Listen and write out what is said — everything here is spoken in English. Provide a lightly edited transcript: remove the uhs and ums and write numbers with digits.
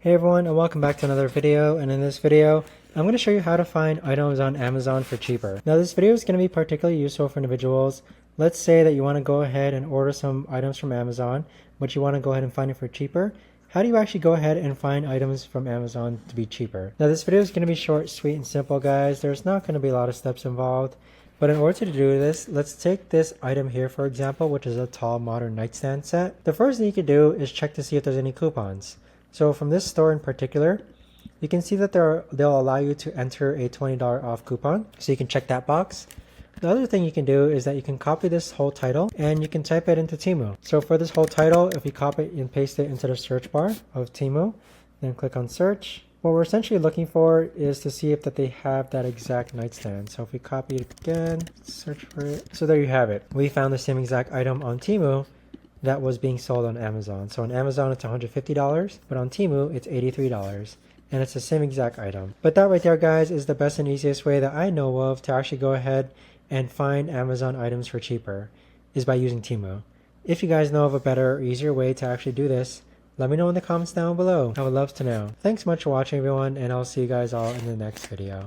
Hey everyone, and welcome back to another video. And in this video I'm going to show you how to find items on Amazon for cheaper. Now this video is going to be particularly useful for individuals. Let's say that you want to go ahead and order some items from Amazon, but you want to go ahead and find it for cheaper. How do you actually go ahead and find items from Amazon to be cheaper? Now this video is going to be short, sweet, and simple, guys. There's not going to be a lot of steps involved. But in order to do this, let's take this item here, for example, which is a tall modern nightstand set. The first thing you can do is check to see if there's any coupons. So from this store in particular, you can see that they'll allow you to enter a $20 off coupon. So you can check that box. The other thing you can do is that you can copy this whole title and you can type it into Temu. So for this whole title, if we copy it and paste it into the search bar of Temu, then click on search. What we're essentially looking for is to see if that they have that exact nightstand. So if we copy it again, search for it. So there you have it. We found the same exact item on Temu that was being sold on Amazon. So on Amazon it's $150, but on Temu it's $83. And it's the same exact item. But that right there, guys, is the best and easiest way that I know of to actually go ahead and find Amazon items for cheaper, is by using Temu. If you guys know of a better or easier way to actually do this, let me know in the comments down below. I would love to know. Thanks so much for watching, everyone, and I'll see you guys all in the next video.